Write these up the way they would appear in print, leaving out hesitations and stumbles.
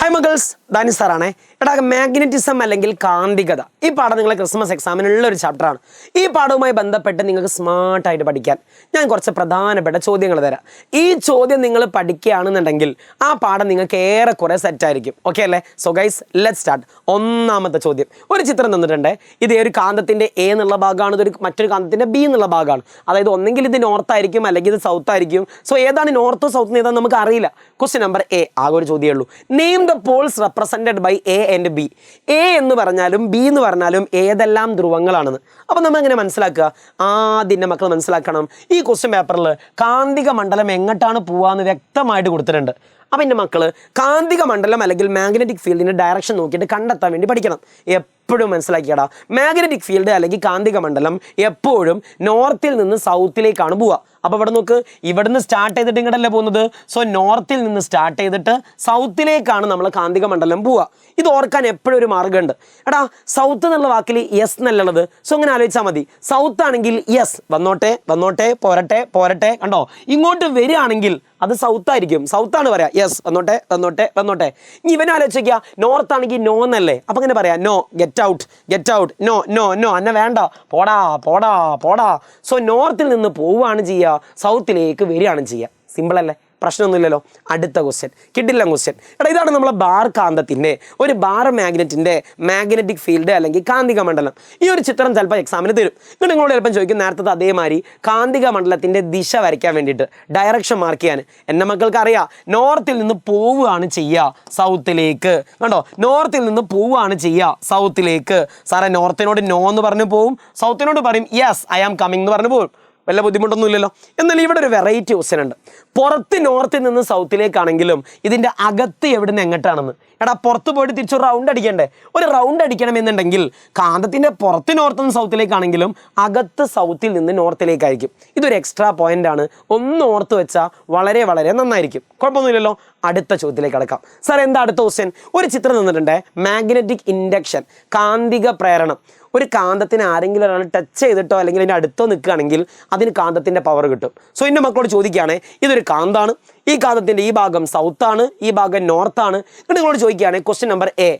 Hi മഗൾസ്, Dani സാറാണേ. Magnetism അല്ലെങ്കിൽ കാന്തികത ഈ പാഠം നിങ്ങളെ ക്രിസ്മസ് എക്സാമിനുള്ള ഒരു ചാപ്റ്ററാണ്. ഈ പാഠവുമായി ബന്ധപ്പെട്ട് നിങ്ങൾക്ക് സ്മാർട്ടായിട്ട് പഠിക്കാൻ ഞാൻ കുറച്ച് പ്രധാനപ്പെട്ട ചോദ്യങ്ങൾ തരാം. ഈ ചോദ്യം നിങ്ങൾ പഠിക്കുകയാണെന്നുണ്ടെങ്കിൽ ആ പാഠം നിങ്ങൾക്ക് ഏറെക്കുറെ സെറ്റായിരിക്കും. ഓക്കെ അല്ലേ? So guys, let start. ഒന്നാമത്തെ ചോദ്യം, ഒരു ചിത്രം തന്നിട്ടുണ്ട്. ഇത് ഒരു കാന്തത്തിൻ്റെ എ എന്നുള്ള ഭാഗമാണ്, ഇതൊരു മറ്റൊരു കാന്തത്തിൻ്റെ ബി എന്നുള്ള ഭാഗമാണ്. അതായത് ഒന്നെങ്കിൽ ഇത് നോർത്ത് ആയിരിക്കും അല്ലെങ്കിൽ ഇത് സൗത്ത് ആയിരിക്കും. സോ ഏതാണ് നോർത്ത് സൗത്ത് ഏതാണെന്ന് നമുക്ക് അറിയില്ല. ക്വസ്റ്റ്യൻ നമ്പർ എ, ആകെ ഒരു ചോദ്യമേ ഉള്ളൂ. Name the poles represented by A and B. A എന്ന് പറഞ്ഞാലും ബി എന്ന് പറഞ്ഞാലും ഏതെല്ലാം ധ്രുവങ്ങളാണെന്ന്. അപ്പം നമ്മൾ എങ്ങനെ മനസ്സിലാക്കുക? ആദ്യം മക്കൾ മനസ്സിലാക്കണം, ഈ ക്വസ്റ്റ്യൻ പേപ്പറിൽ കാന്തിക മണ്ഡലം എങ്ങോട്ടാണ് പോവാന്ന് വ്യക്തമായിട്ട് കൊടുത്തിട്ടുണ്ട്. അപ്പം എൻ്റെ മക്കൾ കാന്തിക മണ്ഡലം അല്ലെങ്കിൽ മാഗ്നറ്റിക് ഫീൽഡിൻ്റെ ഡയറക്ഷൻ നോക്കിയിട്ട് കണ്ടെത്താൻ വേണ്ടി പഠിക്കണം. എപ്പോഴും മനസ്സിലാക്കിയടാ, മാഗ്നറ്റിക് ഫീൽഡ് അല്ലെങ്കിൽ കാന്തിക മണ്ഡലം എപ്പോഴും നോർത്തിൽ നിന്ന് സൗത്തിലേക്കാണ് പോവുക. അപ്പോൾ ഇവിടെ നോക്ക്, ഇവിടുന്ന് സ്റ്റാർട്ട് ചെയ്തിട്ട് ഇങ്ങോട്ടല്ലേ പോകുന്നത്. സോ നോർത്തിൽ നിന്ന് സ്റ്റാർട്ട് ചെയ്തിട്ട് സൗത്തിലേക്കാണ് നമ്മൾ കാന്തിക മണ്ഡലം പോവുക. ഇത് ഓർക്കാൻ എപ്പോഴും ഒരു മാർഗ്ഗമുണ്ട്. എടാ, സൗത്ത് എന്നുള്ള വാക്കിൽ യെസ് എന്നുള്ളത്. സോ അങ്ങനെ ആലോചിച്ചാൽ മതി. സൗത്ത് ആണെങ്കിൽ യെസ്, വന്നോട്ടെ വന്നോട്ടെ, പോരട്ടെ പോരട്ടെ. കണ്ടോ, ഇങ്ങോട്ട് വരികയാണെങ്കിൽ അത് സൗത്ത് ആയിരിക്കും, സൗത്താണ് പറയാ. യെസ്, വന്നോട്ടെ വന്നോട്ടെ വന്നോട്ടെ. ഇനി ഇവനെ ആലോചിക്കുക, നോർത്ത് ആണെങ്കിൽ നോ എന്നല്ലേ. അപ്പം അങ്ങനെ പറയാം, no, get out get out, no no no, എന്നെ വേണ്ട, പോടാ പോടാ പോടാ. സോ നോർത്തിൽ നിന്ന് പോവുകയാണ് ചെയ്യുക, സൗത്തിലേക്ക് വരികയാണ് ചെയ്യുക. സിമ്പിൾ അല്ലേ? പ്രശ്നമൊന്നുമില്ലല്ലോ. അടുത്ത ക്വസ്റ്റ്യൻ, കിട്ടില്ല ക്വസ്റ്റ്യൻ. എടാ, ഇതാണ് നമ്മളെ ബാർ കാന്തത്തിൻ്റെ, ഒരു ബാർ മാഗ്നറ്റിൻ്റെ മാഗ്നറ്റിക് ഫീൽഡ് അല്ലെങ്കിൽ കാന്തിക മണ്ഡലം. ഈ ഒരു ചിത്രം ചിലപ്പോൾ എക്സാമിന് തരും. എന്നിട്ട് നിങ്ങളോട് ചിലപ്പം ചോദിക്കും, നേരത്തെ അതേമാതിരി കാന്തിക മണ്ഡലത്തിൻ്റെ ദിശ വരയ്ക്കാൻ വേണ്ടിയിട്ട്, ഡയറക്ഷൻ മാർക്ക് ചെയ്യാൻ. എൻ്റെ മക്കൾക്ക് അറിയാം, നോർത്തിൽ നിന്ന് പോവുകയാണ് ചെയ്യുക സൗത്തിലേക്ക്. കണ്ടോ, നോർത്തിൽ നിന്ന് പോവുകയാണ് ചെയ്യുക സൗത്തിലേക്ക്. സാറേ, നോർത്തിനോട് നോ എന്ന് പറഞ്ഞു പോവും, സൗത്തിനോട് പറയും യെസ് ഐ ആം കമ്മിങ് എന്ന് പറഞ്ഞു പോവും. വല്ല ബുദ്ധിമുട്ടൊന്നുമില്ലല്ലോ. എന്നാൽ ഇവിടെ ഒരു വെറൈറ്റി ക്വസ്റ്റ്യൻ ഉണ്ട്. പുറത്ത് നോർത്തിൽ നിന്ന് സൗത്തിലേക്കാണെങ്കിലും ഇതിൻ്റെ അകത്ത് എവിടുന്ന് എങ്ങോട്ടാണെന്ന്. എടാ, പുറത്ത് പോയിട്ട് തിരിച്ചൊരു റൗണ്ട് അടിക്കണ്ടേ? ഒരു റൗണ്ട് അടിക്കണമെന്നുണ്ടെങ്കിൽ കാന്തത്തിൻ്റെ പുറത്ത് നോർത്ത് നിന്ന് സൗത്തിലേക്കാണെങ്കിലും അകത്ത് സൗത്തിൽ നിന്ന് നോർത്തിലേക്കായിരിക്കും. ഇതൊരു എക്സ്ട്രാ പോയിന്റ് ആണ്. ഒന്ന് ഓർത്ത് വെച്ചാൽ വളരെ വളരെ നന്നായിരിക്കും. കുഴപ്പമൊന്നുമില്ലല്ലോ. അടുത്ത ചോദ്യത്തിലേക്ക് കടക്കാം. സാർ, എന്താ അടുത്ത ക്വസ്റ്റ്യൻ? ഒരു ചിത്രം തന്നിട്ടുണ്ട്, മാഗ്നറ്റിക് ഇൻഡക്ഷൻ, കാന്തിക പ്രേരണം. ഒരു കാന്തത്തിന് ആരെങ്കിലും ഒരാൾ ടച്ച് ചെയ്തിട്ടോ അല്ലെങ്കിൽ അതിൻ്റെ അടുത്തോ നിൽക്കുകയാണെങ്കിൽ അതിന് കാന്തത്തിൻ്റെ പവർ കിട്ടും. സോ എൻ്റെ മക്കളോട് ചോദിക്കുകയാണ്, ഇതൊരു കാന്താണ്, ഈ കാന്തത്തിൻ്റെ ഈ ഭാഗം സൗത്താണ്, ഈ ഭാഗം നോർത്താണ്. എന്നിട്ട് നിങ്ങളോട് ചോദിക്കുകയാണ്, ക്വസ്റ്റ്യൻ നമ്പർ എ,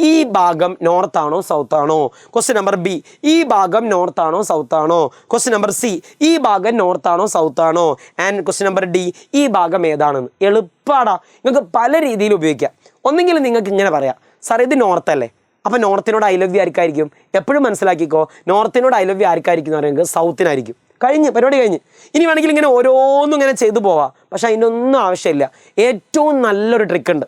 ഈ ഭാഗം നോർത്താണോ സൗത്താണോ? ക്വസ്റ്റ്യൻ നമ്പർ ബി, ഈ ഭാഗം നോർത്താണോ സൗത്താണോ? ക്വസ്റ്റ്യൻ നമ്പർ സി, ഈ ഭാഗം നോർത്താണോ സൗത്താണോ? ആൻഡ് ക്വസ്റ്റ്യൻ നമ്പർ ഡി, ഈ ഭാഗം ഏതാണെന്ന്. എളുപ്പമാടാ, നിങ്ങൾക്ക് പല രീതിയിൽ ഉപയോഗിക്കാം. ഒന്നെങ്കിൽ നിങ്ങൾക്ക് ഇങ്ങനെ പറയാം, സാർ ഇത് നോർത്തല്ലേ, അപ്പം നോർത്തിനോട് ഐ ലവ് യു ആർക്കായിരിക്കും? എപ്പോഴും മനസ്സിലാക്കിക്കോ, നോർത്തിനോട് ഐ ലവ് യു ആർക്കായിരിക്കും എന്ന് പറയുന്നത് സൗത്തിനായിരിക്കും. കഴിഞ്ഞ്, പരിപാടി കഴിഞ്ഞ്. ഇനി വേണമെങ്കിൽ ഇങ്ങനെ ഓരോന്നും ഇങ്ങനെ ചെയ്തു പോവാം, പക്ഷെ അതിനൊന്നും ആവശ്യമില്ല. ഏറ്റവും നല്ലൊരു ട്രിക്ക് ഉണ്ട്.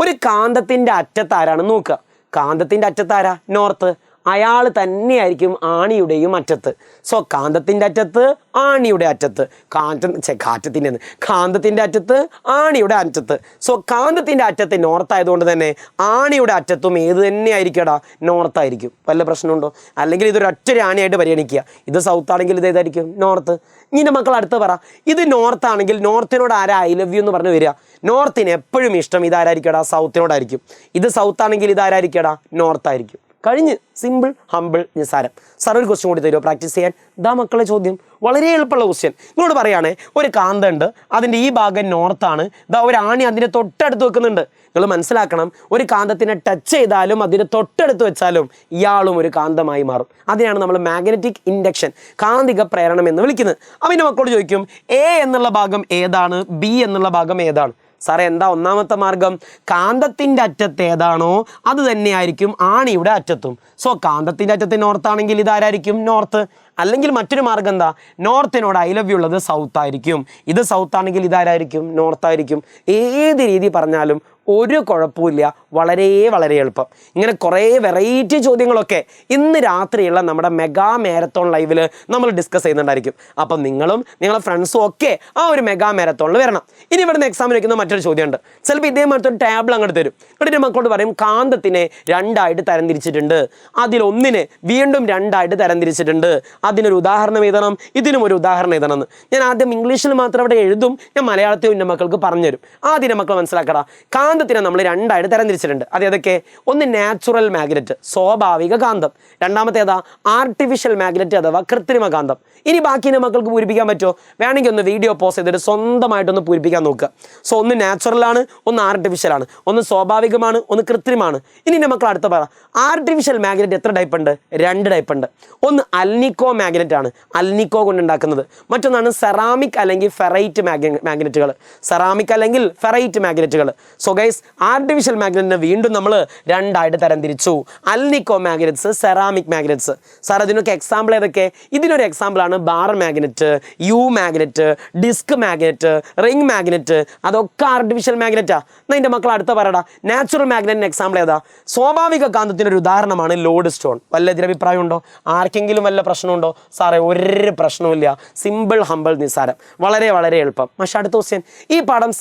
ഒരു കാന്തത്തിൻ്റെ അറ്റത്ത് ആരാണെന്ന് നോക്കുക. കാന്തത്തിൻ്റെ അറ്റത്ത് ആരാ? നോർത്ത്. അയാൾ തന്നെയായിരിക്കും ആണിയുടെയും അറ്റത്ത്. സോ കാന്തത്തിൻ്റെ അറ്റത്ത്, ആണിയുടെ അറ്റത്ത്, കാന്തത്തിൻ്റെ അറ്റത്ത്, ആണിയുടെ അറ്റത്ത്. സോ കാന്തത്തിൻ്റെ അറ്റത്ത് നോർത്ത് ആയതുകൊണ്ട് തന്നെ ആണിയുടെ അറ്റത്തും ഏത് തന്നെ ആയിരിക്കടാ? നോർത്തായിരിക്കും. വല്ല പ്രശ്നമുണ്ടോ? അല്ലെങ്കിൽ ഇതൊരു ഒറ്റ ആണിയായിട്ട് പരിഗണിക്കുക. ഇത് സൗത്ത് ആണെങ്കിൽ ഇത് ഏതായിരിക്കും? നോർത്ത്. ഇങ്ങനെ മക്കൾ അടുത്ത് പറ, ഇത് നോർത്ത് ആണെങ്കിൽ നോർത്തിനോട് ആരാ ഐ ലവ് യു എന്ന് പറഞ്ഞ് വരിക? നോർത്തിന് എപ്പോഴും ഇഷ്ടം ഇതാരായിരിക്കടാ? സൗത്തിനോടായിരിക്കും. ഇത് സൗത്ത് ആണെങ്കിൽ ഇതാരായിരിക്കടാ? നോർത്തായിരിക്കും. കഴിഞ്ഞ്. സിമ്പിൾ, ഹമ്പിൾ, നിസ്സാരം. സാർ, ഒരു ക്വസ്റ്റ്യൻ കൂടി തരുമോ പ്രാക്ടീസ് ചെയ്യാൻ? ഇതാ മക്കളെ ചോദ്യം, വളരെ എളുപ്പമുള്ള ക്വസ്റ്റ്യൻ. നിങ്ങളോട് പറയുകയാണെ, ഒരു കാന്തമുണ്ട്, അതിൻ്റെ ഈ ഭാഗം നോർത്താണ്, ഇതാ ഒരു ആണി അതിൻ്റെ തൊട്ടടുത്ത് വെക്കുന്നുണ്ട്. നിങ്ങൾ മനസ്സിലാക്കണം, ഒരു കാന്തത്തിനെ ടച്ച് ചെയ്താലും അതിന് തൊട്ടടുത്ത് വെച്ചാലും ഇയാളും ഒരു കാന്തമായി മാറും. അതിനാണ് നമ്മൾ മാഗ്നറ്റിക് ഇൻഡക്ഷൻ, കാന്തിക പ്രേരണം എന്ന് വിളിക്കുന്നത്. അപ്പം എൻ്റെ മക്കളോട് ചോദിക്കും, എ എന്നുള്ള ഭാഗം ഏതാണ്, ബി എന്നുള്ള ഭാഗം ഏതാണ്? സാറേ, എന്താ ഒന്നാമത്തെ മാർഗം? കാന്തത്തിൻ്റെ അറ്റത്ത് ഏതാണോ അത് തന്നെയായിരിക്കും ആണിയുടെ അറ്റത്തും. സോ കാന്തത്തിൻ്റെ അറ്റത്ത് നോർത്താണെങ്കിൽ ഇതാരായിരിക്കും? നോർത്ത്. അല്ലെങ്കിൽ മറ്റൊരു മാർഗം എന്താ? നോർത്തിനോട് ഐ ലവ് യു ഉള്ളത് സൗത്ത് ആയിരിക്കും. ഇത് സൗത്ത് ആണെങ്കിൽ ഇതാരായിരിക്കും? നോർത്തായിരിക്കും. ഏത് രീതി പറഞ്ഞാലും ഒരു കുഴപ്പമില്ല, വളരെ വളരെ എളുപ്പം. ഇങ്ങനെ കുറേ വെറൈറ്റി ചോദ്യങ്ങളൊക്കെ ഇന്ന് രാത്രിയുള്ള നമ്മുടെ മെഗാ മാരത്തോൺ ലൈവിൽ നമ്മൾ ഡിസ്കസ് ചെയ്യുന്നുണ്ടായിരിക്കും. അപ്പം നിങ്ങളും നിങ്ങളുടെ ഫ്രണ്ട്സും ഒക്കെ ആ ഒരു മെഗാ മാരത്തോണിൽ വരണം. ഇനി ഇവിടുന്ന് എക്സാമിന് വയ്ക്കുന്ന മറ്റൊരു ചോദ്യമുണ്ട്. ചിലപ്പോൾ ഇതേമാതിരത്തെ ഒരു ടേബിൾ അങ്ങോട്ട് തരും. എന്നിട്ട് മക്കളോട് പറയും, കാന്തത്തിനെ രണ്ടായിട്ട് തരംതിരിച്ചിട്ടുണ്ട്, അതിലൊന്നിനെ വീണ്ടും രണ്ടായിട്ട് തരംതിരിച്ചിട്ടുണ്ട്, അതിനൊരു ഉദാഹരണം എഴുതണം, ഇതിനും ഒരു ഉദാഹരണം എഴുതണം എന്ന്. ഞാൻ ആദ്യം ഇംഗ്ലീഷിൽ മാത്രം അവിടെ എഴുതും, ഞാൻ മലയാളത്തിൽ എൻ്റെ മക്കൾക്ക് പറഞ്ഞുതരും. ആദ്യം മക്കൾ മനസ്സിലാക്കടാ, കാന്തത്തിനെ നമ്മൾ രണ്ടായിട്ട് തരംതിരിച്ചിട്ടുണ്ട്. അത് ഏതൊക്കെ? ഒന്ന് നാച്ചുറൽ മാഗ്നറ്റ്, സ്വാഭാവിക കാന്തം. രണ്ടാമത്തെ ഏതാ? ആർട്ടിഫിഷ്യൽ മാഗ്നറ്റ് അഥവാ കൃത്രിമ കാന്തം. ഇനി ബാക്കി മക്കൾക്ക് പൂരിപ്പിക്കാൻ പറ്റുമോ? വേണമെങ്കിൽ ഒന്ന് വീഡിയോ പോസ് ചെയ്തിട്ട് സ്വന്തമായിട്ടൊന്ന് പൂരിപ്പിക്കാൻ നോക്കുക. സോ ഒന്ന് നാച്ചുറലാണ്, ഒന്ന് ആർട്ടിഫിഷ്യലാണ്, ഒന്ന് സ്വാഭാവികമാണ്, ഒന്ന് കൃത്രിമാണ്. ഇനി എൻ്റെ മക്കൾ അടുത്ത പറ, ആർട്ടിഫിഷ്യൽ മാഗ്നറ്റ് എത്ര ടൈപ്പ് ഉണ്ട്? 2 ടൈപ്പ് ഉണ്ട്. ഒന്ന് അൽനിക്കോ മാഗ്നറ്റ് ആണ്, അൽനിക്കോ കൊണ്ടുണ്ടാക്കുന്നത്. മറ്റൊന്നാണ് സെറാമിക് അല്ലെങ്കിൽ ഫെറൈറ്റ് മാഗ്നറ്റുകൾ, സെറാമിക് അല്ലെങ്കിൽ ഫെറൈറ്റ് മാഗ്നറ്റുകൾ. സോ ഗൈസ്, ആർട്ടിഫിഷ്യൽ മാഗ്നറ്റിനെ വീണ്ടും നമ്മൾ 2ആയിട്ട് തരംതിരിച്ചു. Alnico magnets, ceramic magnets. Sir അതിനൊക്കെ എക്സാമ്പിൾ ഏതൊക്കെ? ഇതിനൊരു എക്സാമ്പിളാണ് bar magnet, U magnet, disc magnet, ring magnet. അതൊക്കെ ആർട്ടിഫിഷ്യൽ മാഗ്നറ്റാ. എന്നാൽ എൻ്റെ മക്കൾ അടുത്ത പറയടാ, നാച്ചുറൽ മാഗ്നറ്റിന് എക്സാമ്പിൾ ഏതാ? സ്വാഭാവിക കാന്തത്തിനൊരു ഉദാഹരണമാണ് ലോഡ് സ്റ്റോൺ. വല്ല ഇതിന് അഭിപ്രായം ഉണ്ടോ? ആർക്കെങ്കിലും വല്ല പ്രശ്നമുണ്ടോ? സാറേ ഒരു പ്രശ്നവുമില്ല, സിമ്പിൾ ഹമ്പിൾ നിസ്സാരം, വളരെ വളരെ എളുപ്പം. പക്ഷേ അടുത്ത ക്വസ്റ്റ്യൻ, ഈ പാഠം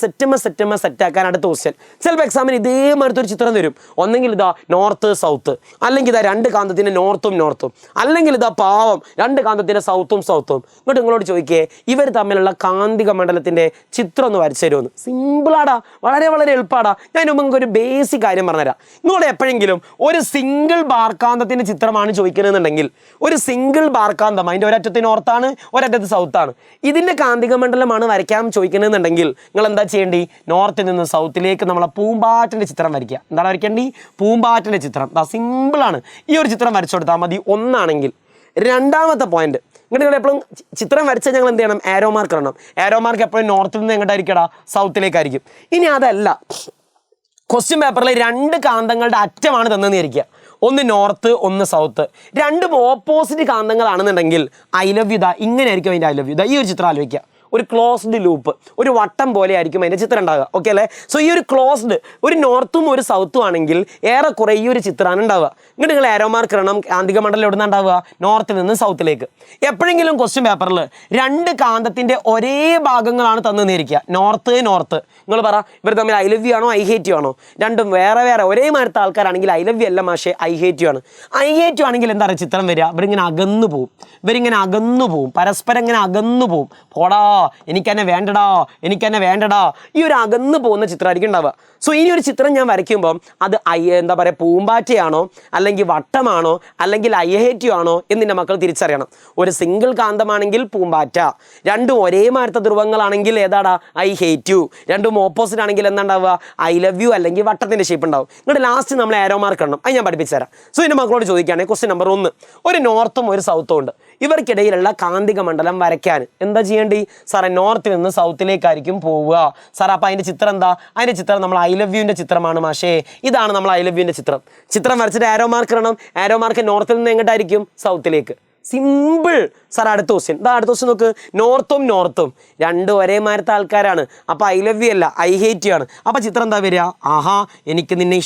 സെറ്റാക്കാൻ അടുത്ത ക്വസ്റ്റ്യൻ ചിലപ്പോൾ എക്സാമിന് ഇതേമാതിരത്തെ ഒരു ചിത്രം തരും. ഒന്നെങ്കിൽ ഇതാ നോർത്ത് സൗത്ത്, അല്ലെങ്കിൽ ഇതാ 2 കാന്തത്തിൻ്റെ നോർത്തും, അല്ലെങ്കിൽ ഇതാ പാവം 2 കാന്തത്തിൻ്റെ സൗത്തും. ഇങ്ങോട്ട് നിങ്ങളോട് ചോദിക്കേ, ഇവർ തമ്മിലുള്ള കാന്തിക മണ്ഡലത്തിൻ്റെ ചിത്രം ഒന്ന് വരച്ചു തരുമെന്ന്. സിമ്പിളാടാ, വളരെ വളരെ എളുപ്പമാടാ. ഞാൻ നിങ്ങൾക്ക് ഒരു ബേസിക് കാര്യം പറഞ്ഞുതരാം. നിങ്ങളോട് എപ്പോഴെങ്കിലും ഒരു സിംഗിൾ ബാർക്കാന്തത്തിൻ്റെ ചിത്രമാണ് ചോദിക്കണമെന്നുണ്ടെങ്കിൽ, ഒരു സിംഗിൾ ബാർക്കാന്തം, അതിൻ്റെ ഒരറ്റത്ത് നോർത്താണ്, ഒരറ്റത്ത് സൗത്താണ്, ഇതിൻ്റെ കാന്തിക മണ്ഡലമാണ് വരയ്ക്കാൻ ചോദിക്കണമെന്നുണ്ടെങ്കിൽ നിങ്ങൾ എന്താ ചെയ്യേണ്ടി? നോർത്തിൽ നിന്ന് സൗത്തിലേക്ക് നമ്മളെ പൂമ്പാറ്റിൻ്റെ ചിത്രം വരയ്ക്കുക. എന്താണ് വരയ്ക്കേണ്ടി? പൂമ്പാറ്റിൻ്റെ ചിത്രം. സിമ്പിളാണ്. ഈ ഒരു ചിത്രം വരച്ചു കൊടുത്താൽ മതി ഒന്നാണെങ്കിൽ. രണ്ടാമത്തെ പോയിന്റ്, നിങ്ങൾ എപ്പോഴും ചിത്രം വരച്ചാൽ ഞങ്ങൾ എന്ത് ചെയ്യണം? ആരോ മാർക്ക് ഇടണം. ആരോ മാർക്ക് എപ്പോഴും നോർത്തിൽ നിന്ന് എങ്ങോട്ടായിരിക്കടാ? സൗത്തിലേക്കായിരിക്കും. ഇനി അതല്ല, ക്വസ്റ്റ്യൻ പേപ്പറിൽ 2 കാന്തങ്ങളുടെ അറ്റമാണ് തന്നെന്ന് ഇരിക്കുക. ഒന്ന് നോർത്ത്, ഒന്ന് സൗത്ത്. 2 ഓപ്പോസിറ്റ് കാന്തങ്ങളാണെന്നുണ്ടെങ്കിൽ ഐ ലവ് യു ദാ ഇങ്ങനെ ആയിരിക്കും അതിൻ്റെ ഐ ലവ് യു ദാ. ഈ ഒരു ചിത്രം ആലോചിക്കുക. ഒരു ക്ലോസ്ഡ് ലൂപ്പ്, ഒരു വട്ടം പോലെ ആയിരിക്കും അതിൻ്റെ ചിത്രം ഉണ്ടാവുക. ഓക്കെ അല്ലേ? സോ ഈ ഒരു ക്ലോസ്ഡ്, ഒരു നോർത്തും ഒരു സൗത്തും ആണെങ്കിൽ ഏറെക്കുറെ ഈ ഒരു ചിത്രമാണ് ഉണ്ടാവുക. ഇങ്ങോട്ട് നിങ്ങൾ ആരോ മാർക്ക് ഇടണം. കാന്തിക മണ്ഡലം എവിടെ നിന്നാണ് ഉണ്ടാവുക? നോർത്തിൽ നിന്ന് സൗത്തിലേക്ക്. എപ്പോഴെങ്കിലും ക്വസ്റ്റ്യൻ പേപ്പറിൽ 2 കാന്തത്തിൻ്റെ ഒരേ ഭാഗങ്ങളാണ് തന്നിരിക്കുക. നോർത്ത്. നിങ്ങൾ പറ, ഇവർ തമ്മിൽ ഐ ലവ് യു ആണോ ഐ ഹേറ്റ് യു ആണോ? രണ്ടും വേറെ ഒരേ മാരത്തെ ആൾക്കാരാണെങ്കിൽ ഐ ലവ് യു അല്ല മാഷേ, ഐ ഹേറ്റ് യു ആണ്. ഐ ഹേറ്റ് യു ആണെങ്കിൽ എന്താ പറയുക? ചിത്രം വരിക, ഇവരിങ്ങനെ അകന്നു പോവും, പരസ്പരം ഇങ്ങനെ അകന്നു പോവും. പോടാ, എനിക്കെന്നെ വേണ്ടടാ, ഈ ഒരു അകന്നു പോകുന്ന ചിത്രമായിരിക്കും ഉണ്ടാവുക. സോ ഇനി ഒരു ചിത്രം ഞാൻ വരയ്ക്കുമ്പം അത് എന്താ പറയുക, പൂമ്പാറ്റയാണോ അല്ലെങ്കിൽ വട്ടമാണോ അല്ലെങ്കിൽ ഐ ഹേറ്റ് യു ആണോ എന്ന് മക്കൾ തിരിച്ചറിയണം. ഒരു സിംഗിൾ കാന്തമാണെങ്കിൽ പൂമ്പാറ്റ, 2 ഒരേ മാരത്തെ ധ്രുവങ്ങളാണെങ്കിൽ ഏതാടാ? I hate you. 2 ഓപ്പോസിറ്റ് ആണെങ്കിൽ എന്താ ഉണ്ടാവുക? ഐ ലവ് യു അല്ലെങ്കിൽ വട്ടത്തിൻ്റെ ഷേപ്പ് ഉണ്ടാവും. ഇങ്ങോട്ട് ലാസ്റ്റ് നമ്മൾ ആരോ മാർക്ക് ഇടണം. അത് ഞാൻ പഠിപ്പിച്ചു തരാം. സോ എൻ്റെ മക്കളോട് ചോദിക്കുകയാണെങ്കിൽ ക്വസ്റ്റ്യൻ നമ്പർ 1, ഒരു നോർത്തും ഒരു സൗത്തും ഉണ്ട്. ഇവർക്കിടയിലുള്ള കാന്തിക മണ്ഡലം വരയ്ക്കാൻ എന്താ ചെയ്യേണ്ടി? സാറേ, നോർത്തിൽ നിന്ന് സൗത്തിലേക്കായിരിക്കും പോവുക. സാർ, അപ്പോൾ അതിൻ്റെ ചിത്രം എന്താ? അതിൻ്റെ ചിത്രം നമ്മൾ ഐ ലവ് യുവിൻ്റെ ചിത്രമാണ് മാഷേ. ഇതാണ് നമ്മൾ ഐ ലവ് യുവിൻ്റെ ചിത്രം വരച്ചിട്ട് ആരോ മാർക്ക് ഇടണം. ആരോ മാർക്ക് നോർത്തിൽ നിന്ന് എങ്ങോട്ടായിരിക്കും? സൗത്തിലേക്ക്. സിമ്പിൾ. സാർ, അടുത്ത ക്വസ്റ്റ്യൻ നോക്ക്. നോർത്തും 2 ഒരേ മാരത്തെ ആൾക്കാരാണ്. അപ്പോൾ ഐ ലവ് യു അല്ല, ഐ ഹേറ്റ് യു ആണ്. അപ്പോൾ ചിത്രം എന്താ വരിക? ആഹാ, എനിക്ക് നിന്നെ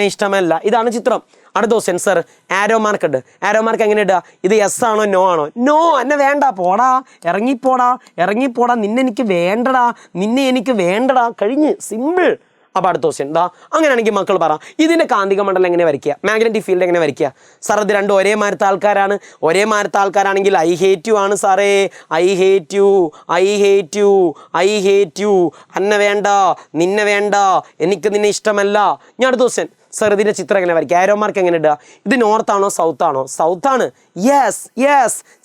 ഇഷ്ടമല്ല. ഇതാണ് ചിത്രം. അടുത്ത ക്വസ്റ്റ്യൻ, സർ ആരോ മാർക്ക് ഉണ്ട്. ആരോ മാർക്ക് എങ്ങനെ ഇടുക? ഇത് യെസ് ആണോ നോ ആണോ? നോ, എന്നെ വേണ്ട, പോടാ, ഇറങ്ങിപ്പോടാ, നിന്നെ എനിക്ക് വേണ്ടടാ, കഴിഞ്ഞ്. സിമ്പിൾ. അപ്പോൾ അടുത്ത ക്വസ്റ്റ്യൻ എന്താ? അങ്ങനെയാണെങ്കിൽ മക്കൾ പറ, ഇതിൻ്റെ കാന്തിക മണ്ഡലം എങ്ങനെ വരയ്ക്കുക? മാഗ്നറ്റിക് ഫീൽഡ് എങ്ങനെ വരയ്ക്കുക? സാർ, ഇത് 2 ഒരേ മാരത്തെ ആൾക്കാരാണെങ്കിൽ ഐ ഹേറ്റ് യു ആണ് സാറേ. I hate you. അന്നെ വേണ്ട, നിന്നെ വേണ്ട, എനിക്ക് നിന്നെ ഇഷ്ടമല്ല. ഞാൻ അടുത്ത ക്വസ്റ്റ്യൻ, സർ ഇതിൻ്റെ ചിത്രം എങ്ങനെ വരയ്ക്കുക? ആരോ മാർക്ക് എങ്ങനെ ഇടുക? ഇത് നോർത്താണോ സൗത്താണോ? സൗത്താണ്. യെസ്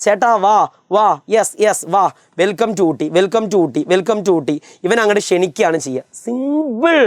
ചേട്ടാ, വാ യെസ് വാ, വെൽക്കം ടു ഊട്ടി. ഇവൻ അങ്ങോട്ട് ക്ഷണിക്കുകയാണ് ചെയ്യുക. സിമ്പിൾ.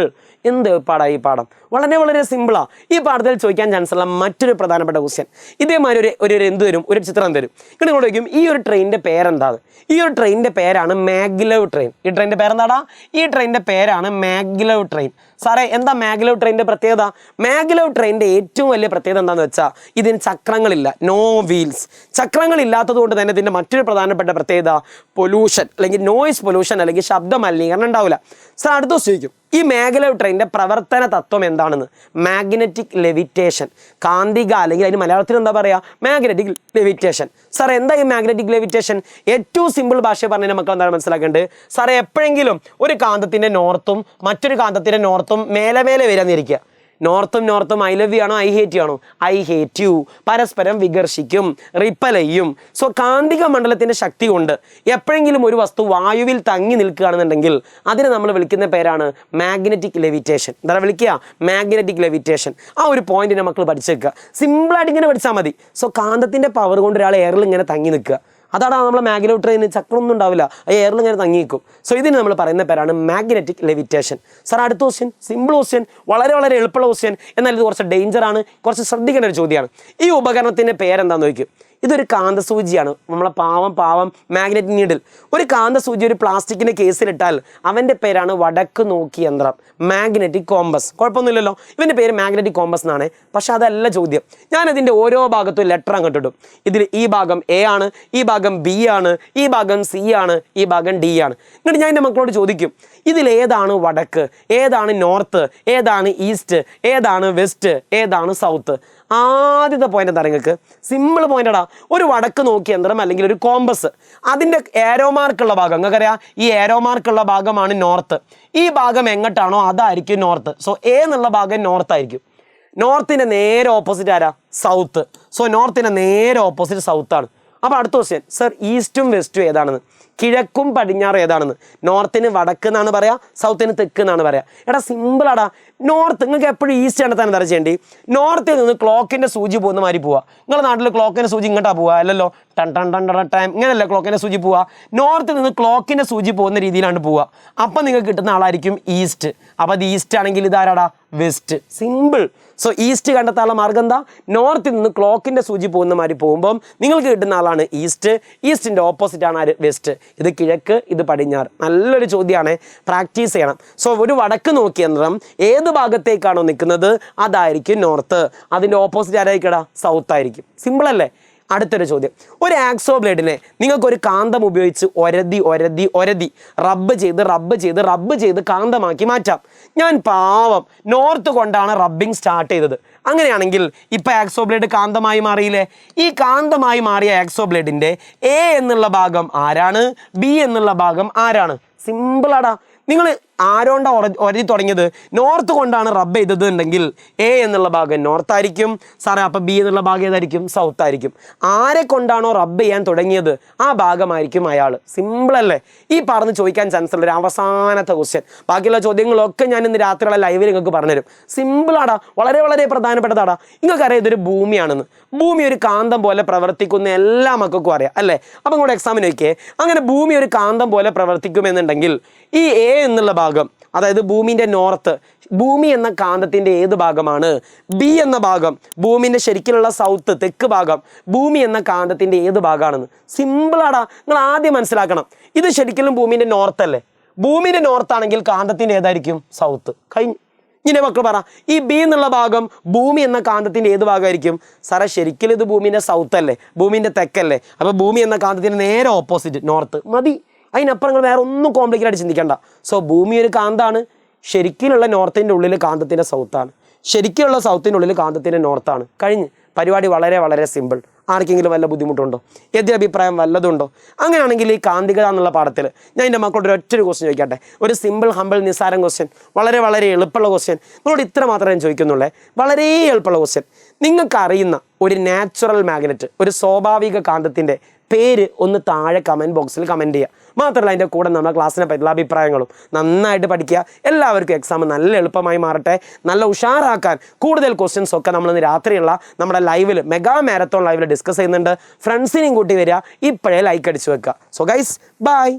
എന്ത് പാടാ ഈ പാഠം? വളരെ വളരെ സിമ്പിളാണ്. ഈ പാഠത്തിൽ ചോദിക്കാൻ ചാൻസ് ഉള്ള മറ്റൊരു പ്രധാനപ്പെട്ട ക്വസ്റ്റ്യൻ, ഇതേമാതിരി ഒരു ചിത്രം തരും. നിങ്ങൾ ചോദിക്കും, ഈ ഒരു ട്രെയിനിൻ്റെ പേരെന്താണ്? ഈ ഒരു ട്രെയിനിൻ്റെ പേരാണ് മാഗ്ലവ് ട്രെയിൻ. ഈ ട്രെയിനിൻ്റെ പേരെന്താടാ? ഈ ട്രെയിനിൻ്റെ പേരാണ് മാഗ്ലവ് ട്രെയിൻ. സാറേ, എന്താ മാഗ്ലവ് ട്രെയിനിൻ്റെ പ്രത്യേകത? മാഗ്ലവ് ട്രെയിനിൻ്റെ ഏറ്റവും വലിയ പ്രത്യേകത എന്താണെന്ന് വെച്ചാൽ ഇതിന് ചക്രങ്ങളില്ല, നോ വീൽസ്. ചക്രങ്ങളില്ലാത്തത് കൊണ്ട് തന്നെ ഇതിൻ്റെ മറ്റൊരു പ്രധാനപ്പെട്ട പ്രത്യേകത പൊല്യൂഷൻ അല്ലെങ്കിൽ നോയിസ് പൊല്യൂഷൻ അല്ലെങ്കിൽ ശബ്ദ മലിനീകരണം ഉണ്ടാവില്ല. സാർ, അടുത്ത ചോദിക്കും, ഈ മാഗ്ലവ് ട്രെയിനിൻ്റെ പ്രവർത്തന തത്വം എന്താണെന്ന്? Magnetic levitation. കാന്തിക അല്ലെങ്കിൽ അതിന് മലയാളത്തിൽ എന്താ പറയുക? Magnetic levitation. സാർ, എന്താ ഈ മാഗ്നറ്റിക് ലെവിറ്റേഷൻ? ഏറ്റവും സിമ്പിൾ ഭാഷ പറഞ്ഞാൽ നമുക്ക് എന്താണ് മനസ്സിലാക്കേണ്ടത്? സാറേ, എപ്പോഴെങ്കിലും ഒരു കാന്തത്തിൻ്റെ നോർത്തും മറ്റൊരു കാന്തത്തിൻ്റെ നോർത്തും മേലെ വരാന്നിരിക്കുക. നോർത്തും ഐ ലവ് യു ആണോ ഐ ഹേറ്റ് യു ആണോ? I hate you. പരസ്പരം വിഘർഷിക്കും, റിപ്പൽ ചെയ്യും. സോ കാന്തിക മണ്ഡലത്തിൻ്റെ ശക്തി കൊണ്ട് എപ്പോഴെങ്കിലും ഒരു വസ്തു വായുവിൽ തങ്ങി നിൽക്കുകയാണെന്നുണ്ടെങ്കിൽ അതിനെ നമ്മൾ വിളിക്കുന്ന പേരാണ് മാഗ്നറ്റിക് ലെവിറ്റേഷൻ. എന്താ വിളിക്കുക? Magnetic levitation. ആ ഒരു പോയിന്റിനെ മക്കൾ പഠിച്ചേക്കുക. സിമ്പിളായിട്ട് ഇങ്ങനെ പഠിച്ചാൽ മതി. സോ കാന്തത്തിൻ്റെ പവർ കൊണ്ട് ഒരാൾ എയറിൽ ഇങ്ങനെ തങ്ങി നിൽക്കുക. അതാണ് നമ്മളെ മാഗ്നറ്റിന് ചക്രമൊന്നും ഉണ്ടാവില്ല, എയറിൽ ഇങ്ങനെ തങ്ങി നിൽക്കും. സോ ഇതിന് നമ്മൾ പറയുന്ന പേരാണ് മാഗ്നറ്റിക് ലെവിറ്റേഷൻ. സാർ അടുത്ത ക്വസ്റ്റ്യൻ, സിമ്പിൾ ക്വസ്റ്റ്യൻ, വളരെ വളരെ എളുപ്പമുള്ള ക്വസ്റ്റ്യൻ, എന്നാൽ ഇത് കുറച്ച് ഡേഞ്ചറാണ്, കുറച്ച് ശ്രദ്ധിക്കേണ്ട ഒരു ചോദ്യമാണ്. ഈ ഉപകരണത്തിൻ്റെ പേരെന്താണെന്ന് ചോദിക്കും. ഇതൊരു കാന്തസൂചിയാണ്. നമ്മളെ പാവം മാഗ്നറ്റിക് നീഡിൽ. ഒരു കാന്തസൂചി ഒരു പ്ലാസ്റ്റിക്കിൻ്റെ കേസിലിട്ടാൽ അവൻ്റെ പേരാണ് വടക്ക് നോക്കി യന്ത്രം, മാഗ്നറ്റിക് കോമ്പസ്. കുഴപ്പമൊന്നുമില്ലല്ലോ, ഇവൻ്റെ പേര് മാഗ്നറ്റിക് കോമ്പസ് എന്നാണ്. പക്ഷെ അതല്ല ചോദ്യം. ഞാനതിൻ്റെ ഓരോ ഭാഗത്തും ലെറ്റർ അങ്ങോട്ട് ഇടും. ഇതിൽ ഈ ഭാഗം എ ആണ്, ഈ ഭാഗം ബി ആണ്, ഈ ഭാഗം സി ആണ്, ഈ ഭാഗം ഡി ആണ്. എന്നിട്ട് ഞാൻ എൻ്റെ മക്കളോട് ചോദിക്കും, ഇതിലേതാണ് വടക്ക്, ഏതാണ് നോർത്ത്, ഏതാണ് ഈസ്റ്റ്, ഏതാണ് വെസ്റ്റ്, ഏതാണ് സൗത്ത്? ആദ്യത്തെ പോയിന്റ് എന്താ നിങ്ങൾക്ക്? സിമ്പിൾ പോയിന്റടാ. ഒരു വടക്ക് നോക്കിയ യന്ത്രം അല്ലെങ്കിൽ ഒരു കോമ്പസ്, അതിൻ്റെ ഏരോ മാർക്കുള്ള ഭാഗം നിങ്ങൾക്കറിയാം. ഈ ഏരോ മാർക്കുള്ള ഭാഗമാണ് നോർത്ത്. ഈ ഭാഗം എങ്ങോട്ടാണോ അതായിരിക്കും നോർത്ത്. സോ എ എന്നുള്ള ഭാഗം നോർത്ത് ആയിരിക്കും. നോർത്തിൻ്റെ നേരെ ഓപ്പോസിറ്റ് ആരാ? സൗത്ത്. സോ നോർത്തിൻ്റെ നേരെ ഓപ്പോസിറ്റ് സൗത്ത് ആണ്. അപ്പോൾ അടുത്ത ക്വസ്റ്റ്യൻ, സർ ഈസ്റ്റും വെസ്റ്റും ഏതാണെന്ന്? കിഴക്കും പടിഞ്ഞാറും ഏതാണെന്ന്? നോർത്തിന് വടക്ക് എന്നാണ് പറയാ, സൗത്തിന് തെക്ക് എന്നാണ് പറയാ. എടാ സിമ്പിളാടാ. നോർത്ത് നിങ്ങൾക്ക് എപ്പോഴും ഈസ്റ്റ് കണ്ടെത്താൻ എന്താ ചെയ്യേണ്ടി? നോർത്തിൽ നിന്ന് ക്ലോക്കിൻ്റെ സൂചി പോകുന്ന മാതിരി പോവുക. നിങ്ങളുടെ നാട്ടിൽ ക്ലോക്കിൻ്റെ സൂചി ഇങ്ങോട്ടാ പോവുക, അല്ലല്ലോ, ടൺ ടൺ ടൺ ടൺ ടൈം ഇങ്ങനെയല്ല ക്ലോക്കിൻ്റെ സൂചി പോവുക. നോർത്തിൽ നിന്ന് ക്ലോക്കിൻ്റെ സൂചി പോകുന്ന രീതിയിലാണ് പോവുക. അപ്പം നിങ്ങൾക്ക് കിട്ടുന്ന ആളായിരിക്കും ഈസ്റ്റ്. അപ്പോൾ അത് ഈസ്റ്റ് ആണെങ്കിൽ ഇതാരാടാ? വെസ്റ്റ്. സിമ്പിൾ. സോ ഈസ്റ്റ് കണ്ടെത്താനുള്ള മാർഗം എന്താ? നോർത്തിൽ നിന്ന് ക്ലോക്കിൻ്റെ സൂചി പോകുന്ന മാതിരി പോകുമ്പം നിങ്ങൾക്ക് കിട്ടുന്ന ആളാണ് ഈസ്റ്റ്. ഈസ്റ്റിൻ്റെ ഓപ്പോസിറ്റ് ആണ് ആര്? വെസ്റ്റ്. ഇത് കിഴക്ക്, ഇത് പടിഞ്ഞാറ്. നല്ലൊരു ചോദ്യമാണ്, പ്രാക്ടീസ് ചെയ്യണം. സോ ഒരു വടക്ക് നോക്കിയ യന്ത്രം ഏത് ഭാഗത്തേക്കാണോ നിൽക്കുന്നത് അതായിരിക്കും നോർത്ത്. അതിൻ്റെ ഓപ്പോസിറ്റ് ആരായിരിക്കടാ? സൗത്ത് ആയിരിക്കും. സിമ്പിൾ അല്ലേ? അടുത്തൊരു ചോദ്യം, ഒരു ആക്സോ ബ്ലേഡിനെ നിങ്ങൾക്കൊരു കാന്തം ഉപയോഗിച്ച് ഒരതി റബ്ബ് ചെയ്ത് കാന്തമാക്കി മാറ്റാം. ഞാൻ പാവം നോർത്ത് കൊണ്ടാണ് റബ്ബിങ് സ്റ്റാർട്ട് ചെയ്തത്. അങ്ങനെയാണെങ്കിൽ ഇപ്പം ആക്സോ ബ്ലേഡ് കാന്തമായി മാറിയില്ലേ? ഈ കാന്തമായി മാറിയ ആക്സോ ബ്ലേഡിൻ്റെ എ എന്നുള്ള ഭാഗം ആരാണ്? ബി എന്നുള്ള ഭാഗം ആരാണ്? സിമ്പിളാടാ. നിങ്ങൾ ആരോണ്ടാ ഒരതി തുടങ്ങിയത്? നോർത്ത് കൊണ്ടാണ് റബ്ബ് ചെയ്തത് ഉണ്ടെങ്കിൽ എ എന്നുള്ള ഭാഗം നോർത്ത് ആയിരിക്കും. സാറേ അപ്പോൾ ബി എന്നുള്ള ഭാഗം ഏതായിരിക്കും? സൗത്ത് ആയിരിക്കും. ആരെ കൊണ്ടാണോ റബ്ബ് ചെയ്യാൻ തുടങ്ങിയത് ആ ഭാഗമായിരിക്കും അയാൾ. സിമ്പിളല്ലേ? ഈ പറഞ്ഞ് ചോദിക്കാൻ ചാൻസ് ഉള്ള ഒരു അവസാനത്തെ ക്വസ്റ്റ്യൻ. ബാക്കിയുള്ള ചോദ്യങ്ങളൊക്കെ ഞാൻ ഇന്ന് രാത്രിയുള്ള ലൈവിൽ നിങ്ങൾക്ക് പറഞ്ഞുതരും. സിമ്പിളാടാ, വളരെ വളരെ പ്രധാനപ്പെട്ടതാടാ. നിങ്ങൾക്കറിയാം ഇതൊരു ഭൂമിയാണെന്ന്. ഭൂമി ഒരു കാന്തം പോലെ പ്രവർത്തിക്കുന്ന എല്ലാ മക്കൾക്കും അറിയാം അല്ലേ? അപ്പം കൂടെ എക്സാമിന് നോക്കിയേ, അങ്ങനെ ഭൂമി ഒരു കാന്തം പോലെ പ്രവർത്തിക്കുമെന്നുണ്ടെങ്കിൽ ഈ എ എന്നുള്ള ഭാഗം, അതായത് ഭൂമിൻ്റെ നോർത്ത്, ഭൂമി എന്ന കാന്തത്തിൻ്റെ ഏത് ഭാഗമാണ്? ബി എന്ന ഭാഗം, ഭൂമിൻ്റെ ശരിക്കുള്ള സൗത്ത്, തെക്ക് ഭാഗം, ഭൂമി എന്ന കാന്തത്തിൻ്റെ ഏത് ഭാഗമാണെന്ന്. സിമ്പിളാടാ. നിങ്ങൾ ആദ്യം മനസ്സിലാക്കണം, ഇത് ശരിക്കും ഭൂമിൻ്റെ നോർത്ത് അല്ലേ? ഭൂമിൻ്റെ നോർത്താണെങ്കിൽ കാന്തത്തിൻ്റെ ഏതായിരിക്കും? സൗത്ത്. കഴിഞ്ഞു. ഇങ്ങനെ മക്കൾ പറ, ഈ ബി എന്നുള്ള ഭാഗം ഭൂമി എന്ന കാന്തത്തിൻ്റെ ഏത് ഭാഗമായിരിക്കും? സാറേ ശരിക്കും ഇത് ഭൂമിൻ്റെ സൗത്ത് അല്ലേ, ഭൂമിൻ്റെ തെക്കല്ലേ? അപ്പോൾ ഭൂമി എന്ന കാന്തത്തിൻ്റെ നേരെ ഓപ്പോസിറ്റ് നോർത്ത്. മതി. അതിനപ്പുറം നിങ്ങൾ വേറെ ഒന്നും കോംപ്ലിക്കേറ്റ് ആയിട്ട് ചിന്തിക്കേണ്ട. സോ ഭൂമി ഒരു കാന്താണ്, ശരിക്കുള്ള നോർത്തിൻ്റെ ഉള്ളിൽ കാന്തത്തിൻ്റെ സൗത്താണ്, ശരിക്കുള്ള സൗത്തിൻ്റെ ഉള്ളിൽ കാന്തത്തിൻ്റെ നോർത്താണ്. കഴിഞ്ഞ്. പരിപാടി വളരെ വളരെ സിമ്പിൾ. ആർക്കെങ്കിലും വല്ല ബുദ്ധിമുട്ടുണ്ടോ? എതിരഭിപ്രായം വല്ലതുണ്ടോ? അങ്ങനെയാണെങ്കിൽ ഈ കാന്തികത എന്നുള്ള പാഠത്തിൽ ഞാൻ എൻ്റെ മക്കളോട് ഒറ്റൊരു ക്വസ്റ്റ്യൻ ചോദിക്കട്ടെ. ഒരു സിമ്പിൾ ഹമ്പിൾ നിസ്സാരം ക്വസ്റ്റ്യൻ, വളരെ വളരെ എളുപ്പമുള്ള ക്വസ്റ്റ്യൻ. നിങ്ങളോട് ഇത്ര മാത്രമേ ഞാൻ ചോദിക്കുന്നുള്ളേ, വളരെ എളുപ്പമുള്ള ക്വസ്റ്റ്യൻ. നിങ്ങൾക്കറിയുന്ന ഒരു നാച്ചുറൽ മാഗ്നറ്റ്, ഒരു സ്വാഭാവിക കാന്തത്തിൻ്റെ പേര് ഒന്ന് താഴെ കമൻറ്റ് ബോക്സിൽ കമൻറ്റ് ചെയ്യുക. മാത്രമല്ല അതിൻ്റെ കൂടെ നമ്മുടെ ക്ലാസ്സിനെ പറ്റിയുള്ള അഭിപ്രായങ്ങളും നന്നായിട്ട് പഠിക്കുക. എല്ലാവർക്കും എക്സാം നല്ല എളുപ്പമായി മാറട്ടെ. നല്ല ഉഷാറാക്കാൻ കൂടുതൽ ക്വസ്റ്റ്യൻസ് ഒക്കെ നമ്മളിന്ന് രാത്രിയുള്ള നമ്മുടെ ലൈവിൽ, മെഗാ മാരത്തോൺ ലൈവിൽ ഡിസ്കസ് ചെയ്യുന്നുണ്ട്. ഫ്രണ്ട്സിനെയും കൂട്ടി വരിക. ഇപ്പോഴേ ലൈക്ക് അടിച്ചു വെക്കുക. So guys, by.